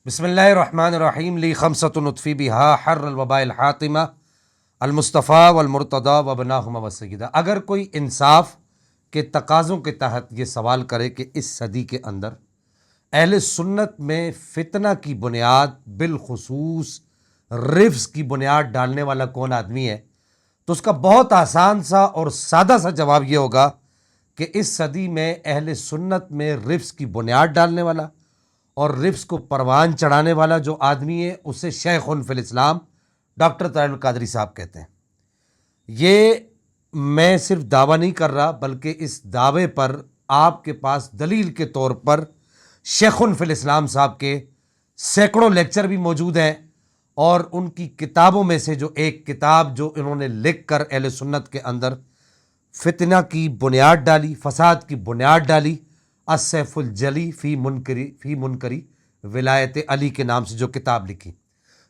بسم اللہ الرحمن الرحیم لی خمسۃ نطفی بہا حر الوباء الحاطمہ المصطفیٰ والمرتضیٰ وابناہما وسیدہ۔ اگر کوئی انصاف کے تقاضوں کے تحت یہ سوال کرے کہ اس صدی کے اندر اہل سنت میں فتنہ کی بنیاد بالخصوص رفض کی بنیاد ڈالنے والا کون آدمی ہے، تو اس کا بہت آسان سا اور سادہ سا جواب یہ ہوگا کہ اس صدی میں اہل سنت میں رفض کی بنیاد ڈالنے والا اور رفض کو پروان چڑھانے والا جو آدمی ہے اسے شیخ فی الاسلام ڈاکٹر طاہر القادری صاحب کہتے ہیں۔ یہ میں صرف دعویٰ نہیں کر رہا، بلکہ اس دعوے پر آپ کے پاس دلیل کے طور پر شیخ فی الاسلام صاحب کے سینکڑوں لیکچر بھی موجود ہیں، اور ان کی کتابوں میں سے جو ایک کتاب جو انہوں نے لکھ کر اہل سنت کے اندر فتنہ کی بنیاد ڈالی، فساد کی بنیاد ڈالی، السیف الجلی فی منکری ولایت علی کے نام سے جو کتاب لکھی،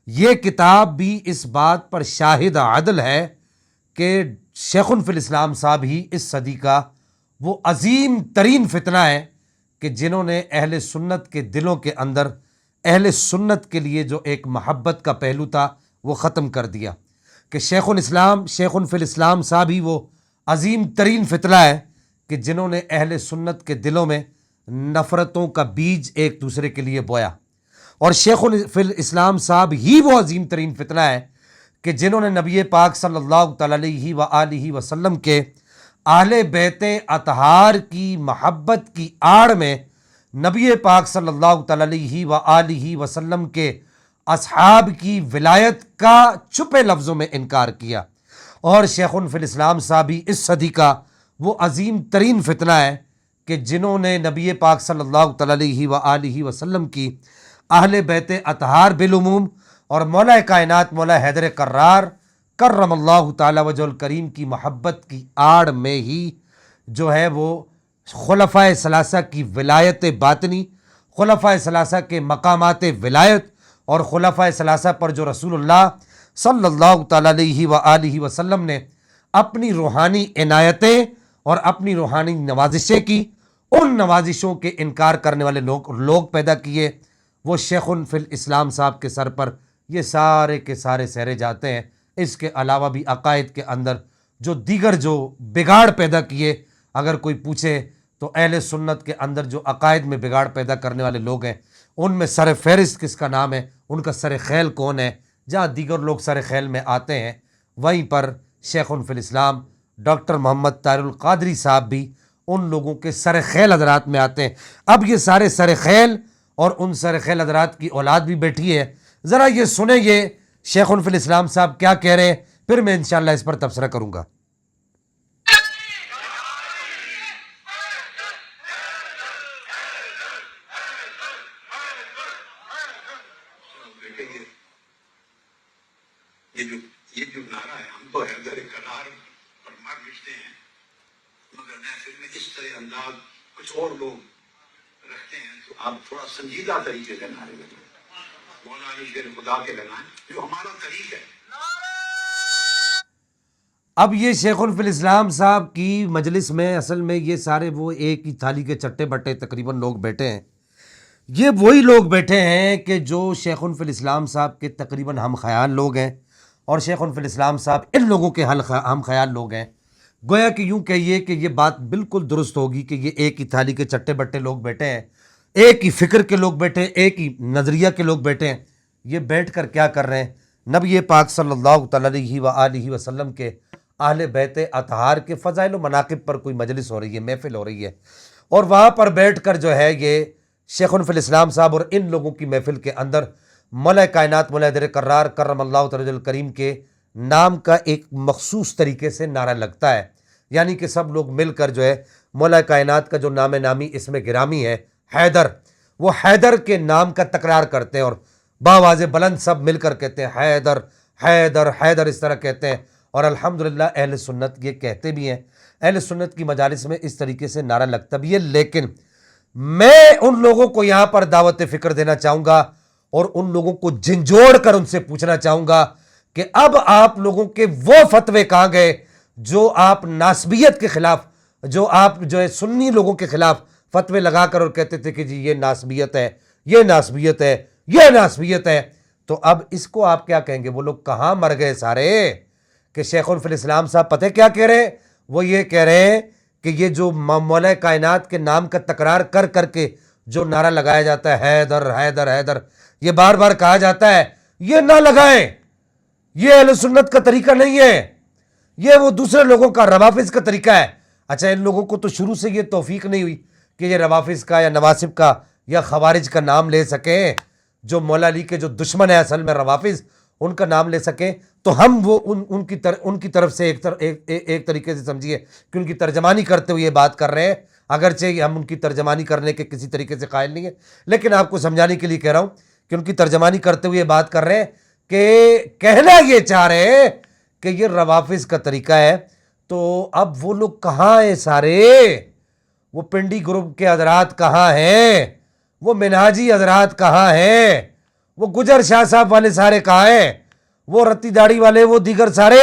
یہ کتاب بھی اس بات پر شاہد عدل ہے کہ شیخ فی الاسلام صاحب ہی اس صدی کا وہ عظیم ترین فتنہ ہے کہ جنہوں نے اہل سنت کے دلوں کے اندر اہل سنت کے لیے جو ایک محبت کا پہلو تھا وہ ختم کر دیا، کہ شیخ فی الاسلام صاحب ہی وہ عظیم ترین فتنہ ہے کہ جنہوں نے اہل سنت کے دلوں میں نفرتوں کا بیج ایک دوسرے کے لیے بویا، اور شیخ فی الاسلام صاحب ہی وہ عظیم ترین فتنہ ہے کہ جنہوں نے نبی پاک صلی اللہ تعالی علیہ وآلہ وسلم کے اہل بیت اطہار کی محبت کی آڑ میں نبی پاک صلی اللہ تعالی علیہ وآلہ وسلم کے اصحاب کی ولایت کا چھپے لفظوں میں انکار کیا، اور شیخ فی الاسلام صاحب ہی اس صدی کا وہ عظیم ترین فتنہ ہے کہ جنہوں نے نبی پاک صلی اللہ تعالی علیہ وآلہ وسلم کی اہل بیت اطہار بالعموم اور مولا کائنات مولا حیدر کرار کرم اللہ تعالی وجہ الکریم کی محبت کی آڑ میں ہی جو ہے وہ خلفائے ثلاثہ کی ولایت باطنی، خلفائے ثلاثہ کے مقامات ولایت، اور خلفائے ثلاثہ پر جو رسول اللہ صلی اللہ تعالی علیہ وآلہ وسلم نے اپنی روحانی عنایتیں اور اپنی روحانی نوازشیں کی، ان نوازشوں کے انکار کرنے والے لوگ پیدا کیے، وہ شیخ فی الاسلام صاحب کے سر پر یہ سارے کے سارے سہرے جاتے ہیں۔ اس کے علاوہ بھی عقائد کے اندر جو دیگر جو بگاڑ پیدا کیے، اگر کوئی پوچھے تو اہل سنت کے اندر جو عقائد میں بگاڑ پیدا کرنے والے لوگ ہیں ان میں سر فہرست کس کا نام ہے، ان کا سر خیل کون ہے، جہاں دیگر لوگ سر خیل میں آتے ہیں وہیں پر شیخ فی الاسلام ڈاکٹر محمد طاہر القادری صاحب بھی ان لوگوں کے سر خیل حضرات میں آتے ہیں۔ اب یہ سارے سر خیل اور ان سر خیل حضرات کی اولاد بھی بیٹھی ہے، ذرا یہ سنیں یہ شیخ فی الاسلام صاحب کیا کہہ رہے ہیں، پھر میں انشاءاللہ اس پر تبصرہ کروں گا۔ یہ جو نعرہ ہے، ہم تو حیدر کرار پر مار بھیجتے ہیں، مگر محفل میں اس طرح انداز کچھ اور لوگ رکھتے ہیں، تو آپ تھوڑا سنجیدہ طریقے سے نعرے لگائیں، مولا علی شیر خدا کے لگائیں، جو ہمارا طریق ہے۔ اب یہ شیخ فی الاسلام صاحب کی مجلس میں اصل میں یہ سارے وہ ایک ہی تھالی کے چٹے بٹے تقریباً لوگ بیٹھے ہیں، یہ وہی لوگ بیٹھے ہیں کہ جو شیخ فی الاسلام صاحب کے تقریباً ہم خیال لوگ ہیں، اور شیخ فی الاسلام صاحب ان لوگوں کے ہم خیال لوگ ہیں۔ گویا کہ یوں کہیے کہ یہ بات بالکل درست ہوگی کہ یہ ایک ہی تھالی کے چٹے بٹے لوگ بیٹھے ہیں، ایک ہی فکر کے لوگ بیٹھے ہیں، ایک ہی نظریہ کے لوگ بیٹھے ہیں۔ یہ بیٹھ کر کیا کر رہے ہیں؟ نبی پاک صلی اللہ تعالی علیہ وآلہ وسلم کے اہل بیت اطہار کے فضائل و مناقب پر کوئی مجلس ہو رہی ہے، محفل ہو رہی ہے، اور وہاں پر بیٹھ کر جو ہے یہ شیخ فی الاسلام صاحب اور ان لوگوں کی محفل کے اندر مولا کائنات مولا حیدر کرار کرم اللہ تعالی وجہ الکریم کے نام کا ایک مخصوص طریقے سے نعرہ لگتا ہے، یعنی کہ سب لوگ مل کر جو ہے مولا کائنات کا جو نام نامی اسم گرامی ہے حیدر، وہ حیدر کے نام کا تکرار کرتے ہیں، اور باواز بلند سب مل کر کہتے ہیں حیدر حیدر حیدر، اس طرح کہتے ہیں، اور الحمدللہ اہل سنت یہ کہتے بھی ہیں، اہل سنت کی مجالس میں اس طریقے سے نعرہ لگتا بھی ہے۔ لیکن میں ان لوگوں کو یہاں پر دعوت فکر دینا چاہوں گا اور ان لوگوں کو جھنجھوڑ کر ان سے پوچھنا چاہوں گا کہ اب آپ لوگوں کے وہ فتوے کہاں گئے جو آپ ناسبیت کے خلاف، جو آپ جو ہے سنی لوگوں کے خلاف فتوے لگا کر اور کہتے تھے کہ جی یہ ناسبیت ہے، یہ ناسبیت ہے، یہ ناسبیت ہے. تو اب اس کو آپ کیا کہیں گے؟ وہ لوگ کہاں مر گئے سارے کہ شیخ الاسلام صاحب پتہ کیا کہہ رہے ہیں؟ وہ یہ کہہ رہے ہیں کہ یہ جو مولا کائنات کے نام کا تکرار کر کر کے جو نعرہ لگایا جاتا ہے حیدر حیدر حیدر، یہ بار بار کہا جاتا ہے، یہ نہ لگائیں، یہ اہل سنت کا طریقہ نہیں ہے، یہ وہ دوسرے لوگوں کا روافظ کا طریقہ ہے. اچھا، ان لوگوں کو تو شروع سے یہ توفیق نہیں ہوئی کہ یہ روافظ کا یا نواسب کا یا خوارج کا نام لے سکیں. جو مولا علی کے جو دشمن ہیں اصل میں روافظ، ان کا نام لے سکیں. تو ہم وہ ان کی طرف سے ایک طریقے سے سمجھیے کہ ان کی ترجمانی کرتے ہوئے یہ بات کر رہے ہیں، اگرچہ ہم ان کی ترجمانی کرنے کے کسی طریقے سے قائل نہیں ہیں، لیکن آپ کو سمجھانے کے لیے کہہ رہا ہوں کہ ان کی ترجمانی کرتے ہوئے یہ بات کر رہے ہیں کہ کہنا یہ چاہ رہے ہیں کہ یہ روافظ کا طریقہ ہے. تو اب وہ لوگ کہاں ہیں سارے؟ وہ پنڈی گروپ کے حضرات کہاں ہیں؟ وہ منہاجی حضرات کہاں ہیں؟ وہ گجر شاہ صاحب والے سارے کہاں ہیں؟ وہ رتی داڑھی والے، وہ دیگر سارے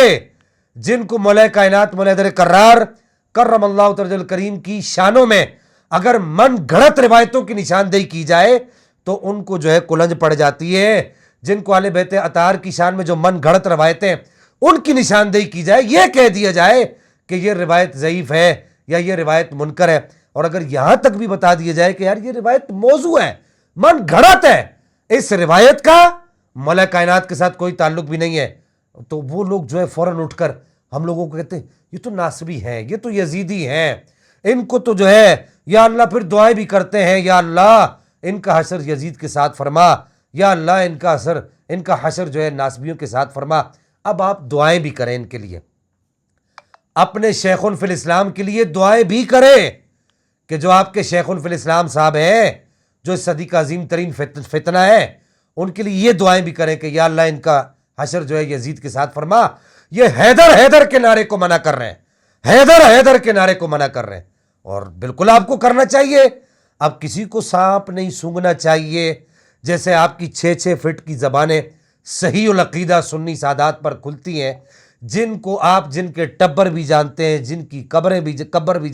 جن کو مولا کائنات مولا حیدر کرار کرم اللہ تعالی الکریم کی شانوں میں اگر من گھڑت روایتوں کی نشاندہی کی جائے تو ان کو جو ہے کلنج پڑ جاتی ہے. جن کو اہل بیت اطہار کی شان میں جو من گھڑت روایتیں ان کی نشاندہی کی جائے، یہ کہہ دیا جائے کہ یہ روایت ضعیف ہے یا یہ روایت منکر ہے، اور اگر یہاں تک بھی بتا دیا جائے کہ یار یہ روایت موضوع ہے، من گھڑت ہے، اس روایت کا مولا کائنات کے ساتھ کوئی تعلق بھی نہیں ہے، تو وہ لوگ جو ہے فوراً اٹھ کر ہم لوگوں کو کہتے ہیں یہ تو ناسبی ہیں، یہ تو یزیدی ہیں، ان کو تو جو ہے یا اللہ پھر دعائیں بھی کرتے ہیں، یا اللہ ان کا حشر یزید کے ساتھ فرما، یا اللہ ان کا حشر جو ہے ناسبیوں کے ساتھ فرما. اب آپ دعائیں بھی کریں ان کے لیے، اپنے شیخ فی الاسلام کے لیے دعائیں بھی کریں کہ جو آپ کے شیخ فی الاسلام صاحب ہیں، جو اس صدی کا عظیم ترین فتنہ ہے، ان کے لیے یہ دعائیں بھی کریں کہ یا اللہ ان کا حشر جو ہے یزید کے ساتھ فرما. یہ حیدر حیدر کے نعرے کو منع کر رہے ہیں، حیدر حیدر کے نعرے کو منع کر رہے ہیں، اور بالکل آپ کو کرنا چاہیے. اب کسی کو سانپ نہیں سونگھنا چاہیے. جیسے آپ کی 6 فٹ کی زبانیں صحیح العقیدہ سنی سادات پر کھلتی ہیں، جن کو آپ جن کے ٹبر بھی جانتے ہیں، جن کی قبر بھی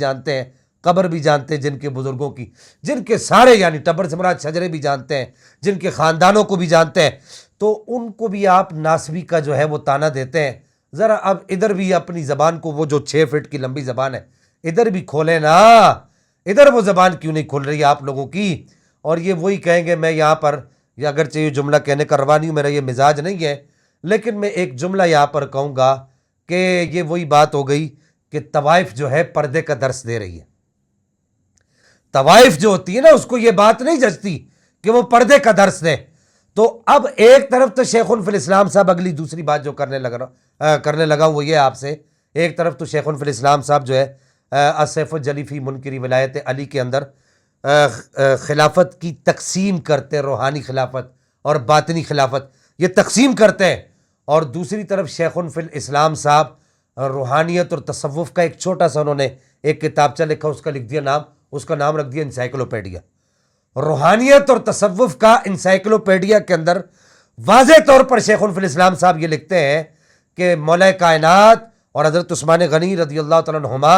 جانتے ہیں جن کے بزرگوں کی، جن کے سارے یعنی ٹبر سے مراد شجرے بھی جانتے ہیں، جن کے خاندانوں کو بھی جانتے ہیں، تو ان کو بھی آپ ناسبی کا جو ہے وہ تانا دیتے ہیں. ذرا اب ادھر بھی اپنی زبان کو، وہ جو 6 فٹ کی لمبی زبان ہے، ادھر بھی کھولیں نا. ادھر وہ زبان کیوں نہیں کھول رہی آپ لوگوں کی؟ اور یہ وہی کہیں گے. میں یہاں پر یہ اگرچہ یہ جملہ کہنے کا روا نہیں ہوں، میرا یہ مزاج نہیں ہے، لیکن میں ایک جملہ یہاں پر کہوں گا کہ یہ وہی بات ہو گئی کہ طوائف جو ہے پردے کا درس دے رہی ہے. طوائف جو ہوتی ہے نا، اس کو یہ بات نہیں جچتی کہ وہ پردے کا درس دے. تو اب ایک طرف تو شیخ فی الاسلام صاحب اگلی دوسری بات جو کرنے لگا وہ یہ آپ سے، ایک طرف تو شیخ فی الاسلام صاحب جو ہے السیف الجلی فی منکری ولایت علی کے اندر خلافت کی تقسیم کرتے، روحانی خلافت اور باطنی خلافت یہ تقسیم کرتے ہیں، اور دوسری طرف شیخ فی الاسلام صاحب روحانیت اور تصوف کا ایک چھوٹا سا انہوں نے ایک کتابچہ لکھا، اس کا نام رکھ دیا انسائیکلوپیڈیا. روحانیت اور تصوف کا انسائیکلوپیڈیا کے اندر واضح طور پر شیخ فی الاسلام صاحب یہ لکھتے ہیں کہ مولا کائنات اور حضرت عثمان غنی رضی اللہ تعالیٰ عنہما،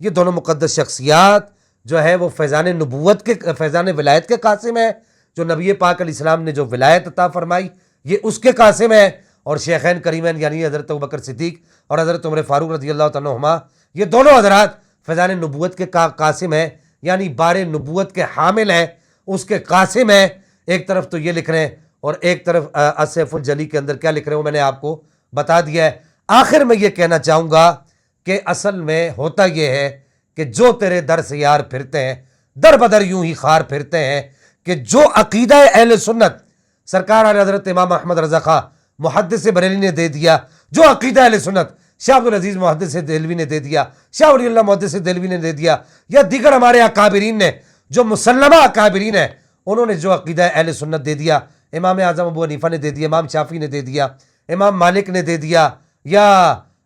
یہ دونوں مقدس شخصیات جو ہے وہ فیضان ولایت کے قاسم ہیں. جو نبی پاک علیہ السلام نے جو ولایت عطا فرمائی یہ اس کے قاسم ہے، اور شیخین کریمین یعنی حضرت ابوبکر صدیق اور حضرت عمر فاروق رضی اللہ تعالیٰ عنہما، یہ دونوں حضرات فیضان نبوت کے قاسم ہیں، یعنی بار نبوت کے حامل ہیں، اس کے قاسم ہیں. ایک طرف تو یہ لکھ رہے ہیں، اور ایک طرف السیف الجلی کے اندر کیا لکھ رہے ہیں وہ میں نے آپ کو بتا دیا ہے. آخر میں یہ کہنا چاہوں گا کہ اصل میں ہوتا یہ ہے کہ جو تیرے در سے یار پھرتے ہیں، در بدر یوں ہی خار پھرتے ہیں، کہ جو عقیدہ اہل سنت سرکار علی حضرت امام احمد رضا خاں محدث بریلی نے دے دیا، جو عقیدہ اہل سنت شاہ عبدالعزیز محدث دہلوی نے دے دیا، شاہ ولی اللہ محدث دہلوی نے دے دیا، یا دیگر ہمارے اکابرین نے جو مسلمہ اکابرین ہیں انہوں نے جو عقیدہ اہل سنت دے دیا، امام اعظم ابو حنیفہ نے دے دیا، امام شافعی نے دے دیا، امام مالک نے دے دیا، یا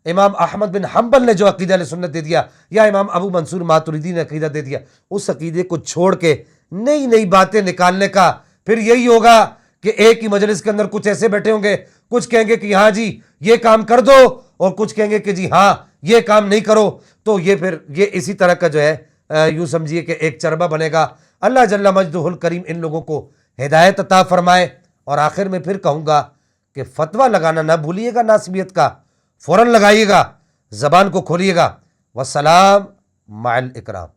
امام احمد بن حنبل نے جو عقیدہ اہل سنت دے دیا، یا امام ابو منصور ماتریدی نے عقیدہ دے دیا، اس عقیدے کو چھوڑ کے نئی نئی باتیں نکالنے کا پھر یہی ہوگا کہ ایک ہی مجلس کے اندر کچھ ایسے بیٹھے ہوں گے، کچھ کہیں گے کہ ہاں جی یہ کام کر دو، اور کچھ کہیں گے کہ جی ہاں یہ کام نہیں کرو. تو یہ پھر یہ اسی طرح کا جو ہے یوں سمجھیے کہ ایک چربہ بنے گا. اللہ جل مجدہ الکریم ان لوگوں کو ہدایت عطا فرمائے. اور آخر میں پھر کہوں گا کہ فتویٰ لگانا نہ بھولیے گا ناسبیت کا، فوراً لگائیے گا، زبان کو کھولیے گا۔ والسلام مع الاکرام۔